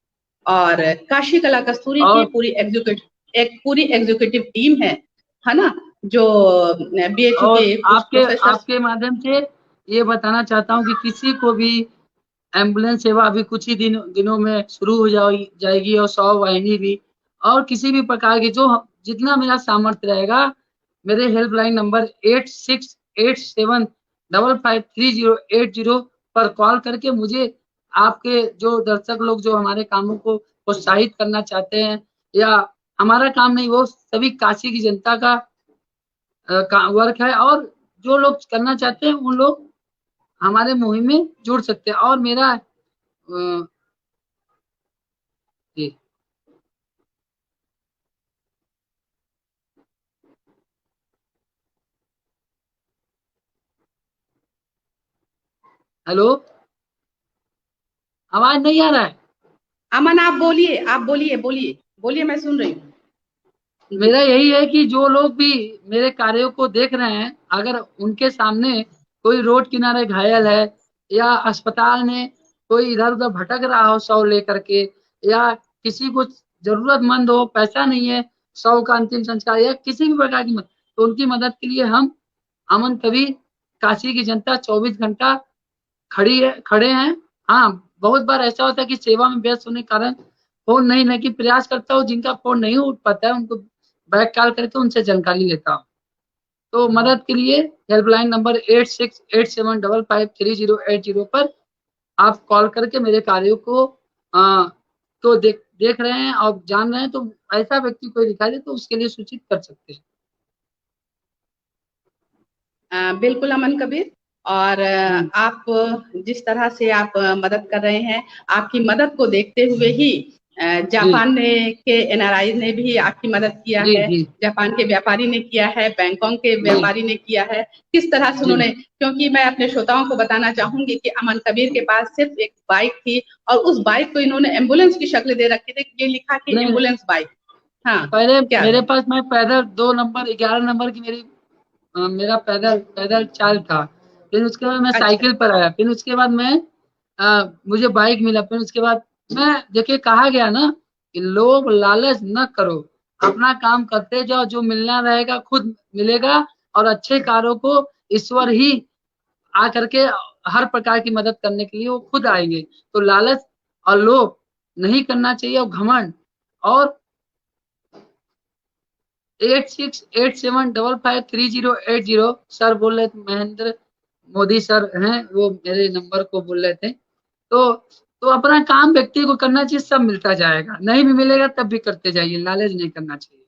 Speaker 1: और काशी कला कस्तूरी की पूरी एग्जीक्यूटिव टीम है ना, जो बीएचयू
Speaker 4: और
Speaker 1: के कुछ प्रोफेसर।
Speaker 4: आपके माध्यम से ये बताना चाहता हूँ कि किसी को भी एम्बुलेंस सेवा अभी कुछ ही दिनों में शुरू हो जाएगी, और 100 वाहिनी भी, और किसी भी प्रकार की जो जितना मेरा सामर्थ्य रहेगा, मेरे हेल्पलाइन नंबर 8687553080 पर कॉल करके मुझे, आपके जो दर्शक लोग जो हमारे कामों को प्रोत्साहित करना चाहते हैं, या हमारा काम नहीं, वो सभी काशी की जनता का वर्क है, और जो लोग करना चाहते हैं उन लोग हमारे मुहिम में जुड़ सकते हैं। और मेरा जी हेलो, आवाज नहीं आ रहा है?
Speaker 1: अमन आप बोलिए, आप बोलिए, बोलिए बोलिए, मैं सुन रही हूँ।
Speaker 4: मेरा यही है कि जो लोग भी मेरे कार्यों को देख रहे हैं, अगर उनके सामने कोई रोड किनारे घायल है या अस्पताल में कोई इधर उधर भटक रहा हो शव लेकर के, या किसी को जरूरतमंद हो, पैसा नहीं है शव का अंतिम संस्कार या किसी भी प्रकार की मदद, तो उनकी मदद के लिए हम अमन कबीर, काशी की जनता 24 घंटा खड़े हैं। हाँ, बहुत बार ऐसा होता है कि सेवा में व्यस्त होने के कारण फोन नहीं कि प्रयास करता हूँ, जिनका फोन नहीं उठ पाता है उनको बैक कॉल करके उनसे जानकारी लेता हूँ। तो मदद के लिए हेल्पलाइन नंबर 8687553080 पर आप कॉल करके मेरे कार्यों को तो देख रहे हैं और जान रहे हैं, तो ऐसा व्यक्ति कोई दिखाई दे तो उसके लिए सूचित कर सकते हैं।
Speaker 1: बिल्कुल अमन कबीर, और आप जिस तरह से आप मदद कर रहे हैं, आपकी मदद को देखते हुए ही जापान के एनआरआई ने भी आपकी मदद किया है, जापान के व्यापारी ने किया है, बैंकॉक के व्यापारी ने किया है। किस तरह से उन्होंने, क्योंकि मैं अपने श्रोताओं को बताना चाहूंगी कि अमन कबीर के पास सिर्फ एक बाइक थी और उस बाइक को इन्होंने एम्बुलेंस की शक्ल दे रखी थी, ये लिखा कि एम्बुलेंस बाइक। हाँ,
Speaker 4: पहले मेरे पास मैं पैदल 2 नंबर 11 नंबर की मेरा पैदल चाल था, फिर उसके बाद मैं साइकिल पर आया, फिर उसके बाद मैं मुझे बाइक मिला, फिर उसके बाद मैं देखिए कहा गया ना कि लोभ लालच न करो, अपना काम करते जाओ, जो मिलना रहेगा खुद मिलेगा, और अच्छे कार्यों को ईश्वर ही आकर के हर प्रकार की मदद करने के लिए वो खुद आएंगे। तो लालच और लोभ नहीं करना चाहिए, और घमंड। और 8687553080 सर बोल रहे थे, महेंद्र मोदी सर हैं, वो मेरे नंबर को बोल रहे थे। तो अपना काम व्यक्ति को करना चाहिए, सब मिलता जाएगा, नहीं भी मिलेगा तब भी करते जाइए, लालच नहीं करना चाहिए।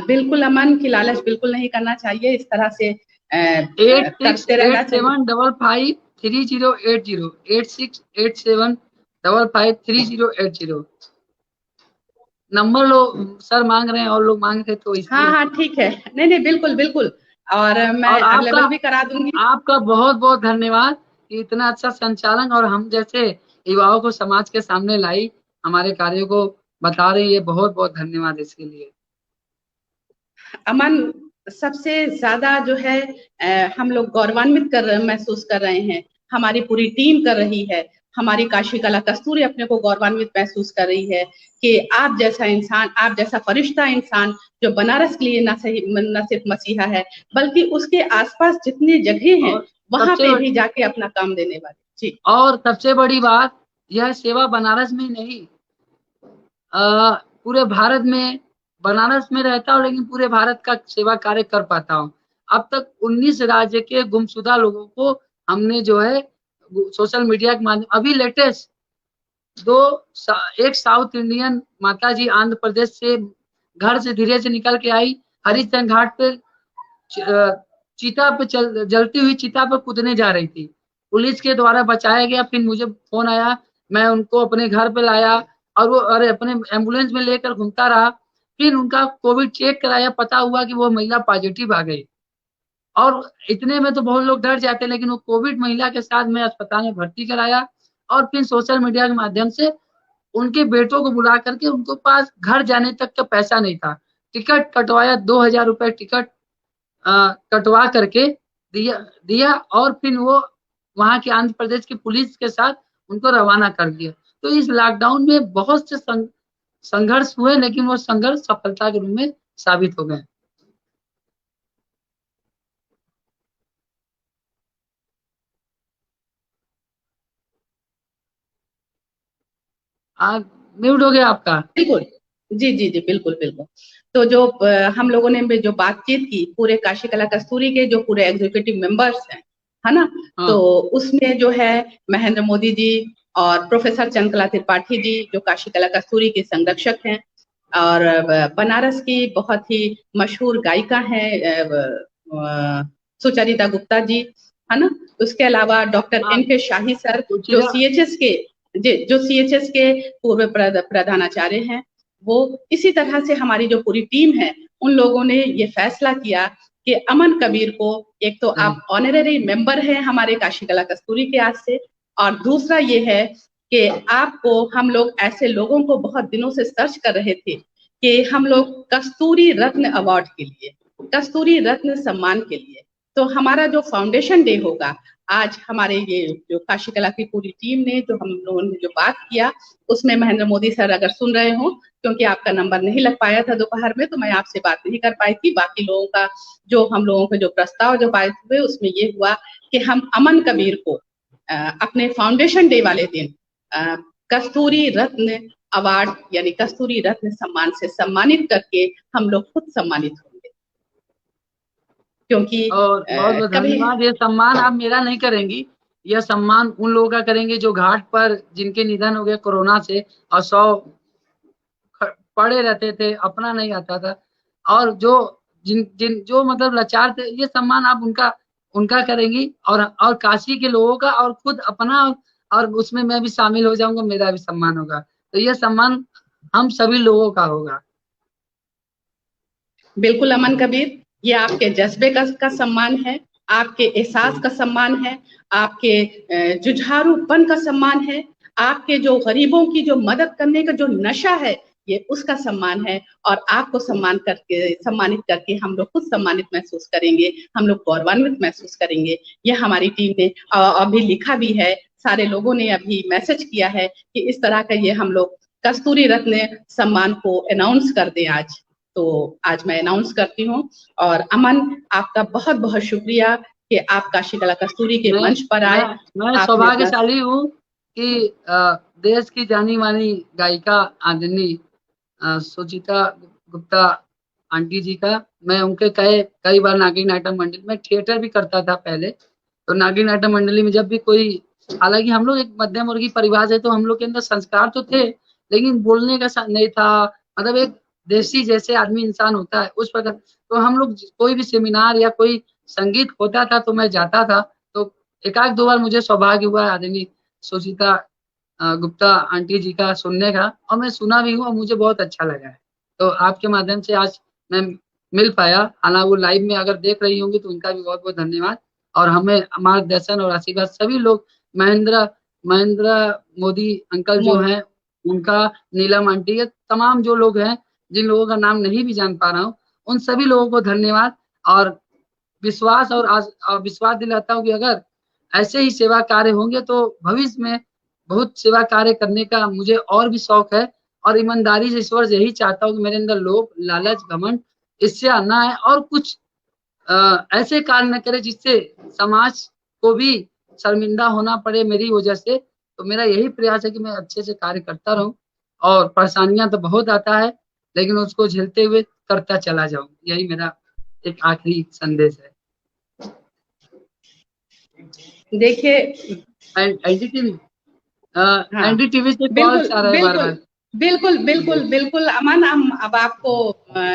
Speaker 1: बिल्कुल अमन की लालच बिल्कुल नहीं करना चाहिए, इस तरह से करते रहना चाहिए।
Speaker 4: 8687553080 8687553080 नंबर लो, सर मांग रहे हैं और लोग मांग रहे, तो
Speaker 1: हाँ हाँ ठीक है, नहीं नहीं बिल्कुल बिल्कुल, और मैं अवेलेबल भी करा दूंगी।
Speaker 4: आपका बहुत बहुत धन्यवाद कि इतना अच्छा संचालन और हम जैसे युवाओं को समाज के सामने लाई, हमारे कार्यों को बता रही है, बहुत बहुत धन्यवाद इसके लिए।
Speaker 1: अमन, सबसे ज्यादा जो है हम लोग गौरवान्वित महसूस कर रहे हैं, हमारी पूरी टीम कर रही है, हमारी काशी कला कस्तूरी अपने को गौरवान्वित महसूस कर रही है कि आप जैसा इंसान, आप जैसा फरिश्ता इंसान जो बनारस के लिए न सिर्फ मसीहा है बल्कि उसके आसपास जितनी जगह हैं वहां पे भी जाके अपना काम देने वाले। जी,
Speaker 4: और सबसे बड़ी बात, यह सेवा बनारस में नहीं, पूरे भारत में, बनारस में रहता हूँ लेकिन पूरे भारत का सेवा कार्य कर पाता हूँ। अब तक 19 राज्य के गुमशुदा लोगों को हमने जो है सोशल मीडिया के माध्यम, अभी लेटेस्ट एक साउथ इंडियन माता जी आंध्र प्रदेश से घर से धीरे से निकल के आई, हरिश्चंद्र घाट पे चीता पे जलती हुई चीता पर कूदने जा रही थी, पुलिस के द्वारा बचाया गया। फिर मुझे फोन आया, मैं उनको अपने घर पे लाया और वो अपने एम्बुलेंस में लेकर घूमता रहा। फिर उनका कोविड चेक कराया, पता हुआ कि वो महिला पॉजिटिव आ गई, और इतने में तो बहुत लोग डर जाते, लेकिन वो कोविड महिला के साथ मैं अस्पताल में भर्ती कराया, और फिर सोशल मीडिया के माध्यम से उनके बेटों को बुला करके, उनको पास घर जाने तक का पैसा नहीं था, टिकट कटवाया, 2000 रुपए टिकट कटवा करके दिया और फिर वो वहां के आंध्र प्रदेश की पुलिस के साथ उनको रवाना कर दिया। तो इस लॉकडाउन में बहुत से संघर्ष हुए, लेकिन वो संघर्ष सफलता के रूप में साबित हो गए। म्यूट हो गया आपका।
Speaker 1: बिल्कुल, जी जी जी, बिल्कुल बिल्कुल। तो जो हम लोगों ने जो बातचीत की, पूरे काशी कला कस्तूरी के जो पूरे एग्जीक्यूटिव मेंबर्स हैं, है ना, तो उसमें जो है महेंद्र मोदी जी और प्रोफेसर चंद्रकला त्रिपाठी जी जो काशी कला कस्तूरी के संरक्षक हैं, और बनारस की बहुत ही मशहूर गायिका हैं सुचरिता गुप्ता जी, है ना, उसके अलावा डॉक्टर एन.के. शाही सर जो सीएचएस के पूर्व प्रधानाचार्य हैं, वो इसी तरह से हमारी जो पूरी टीम है, उन लोगों ने ये फैसला किया कि अमन कबीर को, एक तो आप ऑनरेरी मेंबर हैं हमारे काशी कला कस्तूरी के आज से, और दूसरा ये है कि आपको हम लोग ऐसे लोगों को बहुत दिनों से सर्च कर रहे थे कि हम लोग कस्तूरी रत्न अवार्ड के लिए, कस्तूरी रत्न सम्मान के लिए, तो हमारा जो फाउंडेशन डे होगा आज, हमारे ये जो काशी कला की पूरी टीम ने, जो हम लोगों ने जो बात किया, उसमें महेंद्र मोदी सर अगर सुन रहे हो, क्योंकि आपका नंबर नहीं लग पाया था दोपहर में तो मैं आपसे बात नहीं कर पाई थी, बाकी लोगों का जो हम लोगों के जो प्रस्ताव जो पाए हुए उसमें ये हुआ कि हम अमन कबीर को अपने फाउंडेशन डे वाले दिन कस्तूरी रत्न अवार्ड यानी कस्तूरी रत्न सम्मान से सम्मानित करके हम लोग खुद सम्मानित होंगे, क्योंकि
Speaker 4: और बहुत धन्यवाद। ये सम्मान आप मेरा नहीं करेंगी, यह सम्मान उन लोगों का करेंगे जो घाट पर जिनके निधन हो गए कोरोना से, और 100 पड़े रहते थे, अपना नहीं आता था, और जो मतलब लाचार थे, ये सम्मान आप उनका करेंगी, और काशी के लोगों का, और खुद अपना, और उसमें मैं भी शामिल हो जाऊंगा, मेरा भी सम्मान होगा। तो ये सम्मान हम सभी लोगों का होगा।
Speaker 1: बिल्कुल अमन कबीर, ये आपके जज्बे का सम्मान है, आपके एहसास का सम्मान है, आपके जुझारूपन का सम्मान है, आपके जो गरीबों की जो मदद करने का जो नशा है, ये उसका सम्मान है, और आपको सम्मानित करके हम लोग खुद सम्मानित महसूस करेंगे, हम लोग गौरवान्वित महसूस करेंगे। ये हमारी टीम ने अभी लिखा भी है, सारे लोगों ने अभी मैसेज किया है कि इस तरह का ये हम लोग कस्तूरी रत्न सम्मान को अनाउंस कर दें आज। तो आज मैं अनाउंस करती हूँ, और अमन आपका बहुत बहुत शुक्रिया कि आप काशी कला कस्तूरी के मंच पर आए।
Speaker 4: मैं सौभाग्यशाली हूँ कि देश की जानी मानी गायिका आदरणीय सुचिता गुप्ता आंटी जी का, मैं उनके कई बार नागिन नाट्य मंडली में थिएटर भी करता था पहले, तो नागिन नाट्य मंडली में जब भी कोई, हालांकि हम लोग एक मध्यम वर्गीय परिवार से, तो हम लोग के अंदर संस्कार तो थे, लेकिन बोलने का नहीं था, मतलब एक देसी जैसे आदमी इंसान होता है उस प्रकार। तो हम लोग कोई भी सेमिनार या कोई संगीत होता था तो मैं जाता था, तो एक आध 2 बार मुझे सौभाग्य हुआ आदरणीय सुचिता गुप्ता आंटी जी का सुनने का, और मैं सुना भी हूँ और मुझे बहुत अच्छा लगा है। तो आपके माध्यम से आज मैं मिल पाया, हालांकि वो लाइव में अगर देख रही होंगी तो उनका भी बहुत बहुत धन्यवाद। और हमें मार्गदर्शन और आशीर्वाद सभी लोग, महेंद्र मोदी अंकल जो हैं उनका, नीलम आंटी, ये तमाम जो लोग हैं जिन लोगों का नाम नहीं भी जान पा रहा हूँ, उन सभी लोगों को धन्यवाद। और विश्वास और विश्वास दिलाता हूँ कि अगर ऐसे ही सेवा कार्य होंगे तो भविष्य में बहुत सेवा कार्य करने का मुझे और भी शौक है, और ईमानदारी से ईश्वर यही चाहता हूँ कि मेरे अंदर लोभ, लालच, घमंड इससे आना है, और कुछ ऐसे कार्य न करे जिससे समाज को भी शर्मिंदा होना पड़े मेरी वजह से। तो मेरा यही प्रयास है कि मैं अच्छे से कार्य करता रहूं, और परेशानियां तो बहुत आता है लेकिन उसको झेलते हुए करता चला जाऊं, यही मेरा एक आखिरी संदेश है।
Speaker 1: देखिए
Speaker 4: एनडीटीवी से कॉल्स आ रहे हैं बार बार।
Speaker 1: बिल्कुल अमन, हम अब आपको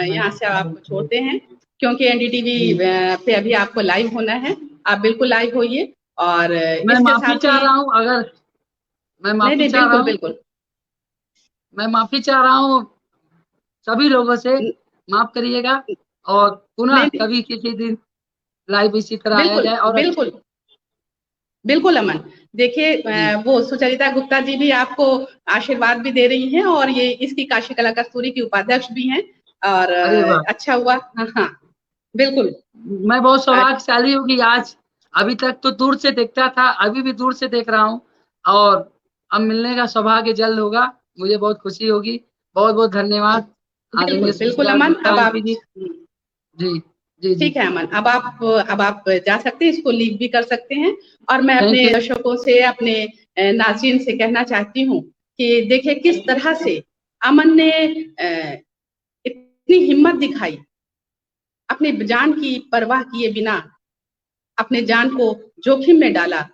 Speaker 1: यहाँ से आपको छोड़ते हैं, क्योंकि एनडीटीवी पे अभी आपको लाइव होना है, आप बिल्कुल लाइव होइए। और
Speaker 4: मैं माफी चाह रहा हूँ, अगर मैं माफी चाह रहा हूँ, मैं माफी चाह रहा हूँ सभी लोगों से, माफ करिएगा, और पुनः कभी किसी दिन लाइव इसी तरह आया जाए। और
Speaker 1: बिल्कुल अमन, देखिए वो सुचरिता गुप्ता जी भी आपको आशीर्वाद भी दे रही हैं, और ये इसकी काशी कला कस्तूरी की उपाध्यक्ष भी हैं, और अच्छा हुआ। हाँ बिल्कुल,
Speaker 4: मैं बहुत सौभाग्यशाली हूँ कि आज, अभी तक तो दूर से देखता था, अभी भी दूर से देख रहा हूँ, और अब मिलने का सौभाग्य जल्द होगा, मुझे बहुत खुशी होगी। बहुत बहुत धन्यवाद।
Speaker 1: बिल्कुल अमन, अब आप
Speaker 4: जी
Speaker 1: ठीक है अमन, अब आप जा सकते हैं, इसको लीव भी कर सकते हैं। और मैं अपने दर्शकों से, अपने नाज़रीन से कहना चाहती हूँ कि देखिए किस तरह से अमन ने इतनी हिम्मत दिखाई, अपने जान की परवाह किए बिना अपने जान को जोखिम में डाला,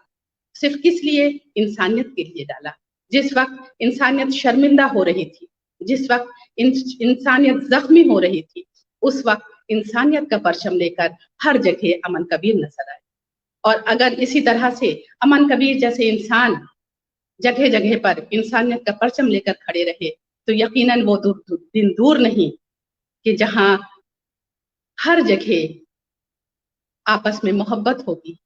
Speaker 1: सिर्फ किस लिए? इंसानियत के लिए डाला। जिस वक्त इंसानियत शर्मिंदा हो रही थी, जिस वक्त इंसानियत जख्मी हो रही थी, उस वक्त इंसानियत का परचम लेकर हर जगह अमन कबीर नजर आए। और अगर इसी तरह से अमन कबीर जैसे इंसान जगह जगह पर इंसानियत का परचम लेकर खड़े रहे, तो यकीनन वो दिन दूर नहीं कि जहां हर जगह आपस में मोहब्बत होगी,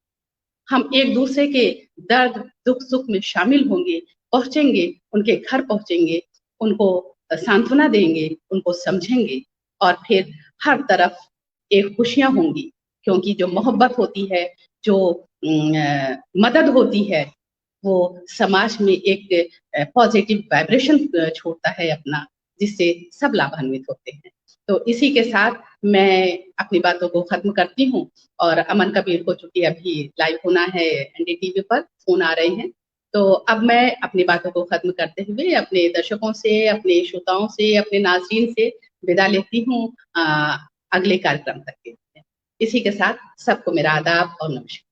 Speaker 1: हम एक दूसरे के दर्द दुख सुख में शामिल होंगे, पहुंचेंगे, उनके घर पहुंचेंगे, उनको सांत्वना देंगे, उनको समझेंगे, और फिर हर तरफ एक खुशियां होंगी, क्योंकि जो मोहब्बत होती है, जो मदद होती है, वो समाज में एक पॉजिटिव वाइब्रेशन छोड़ता है अपना, जिससे सब लाभान्वित होते हैं। तो इसी के साथ मैं अपनी बातों को खत्म करती हूँ, और अमन कबीर को चूंकि अभी लाइव होना है एनडीटीवी पर, फोन आ रहे हैं, तो अब मैं अपनी बातों को खत्म करते हुए अपने दर्शकों से, अपने श्रोताओं से, अपने नाज़रीन से विदा लेती हूँ अगले कार्यक्रम तक के लिए। इसी के साथ सबको मेरा आदाब और नमस्कार।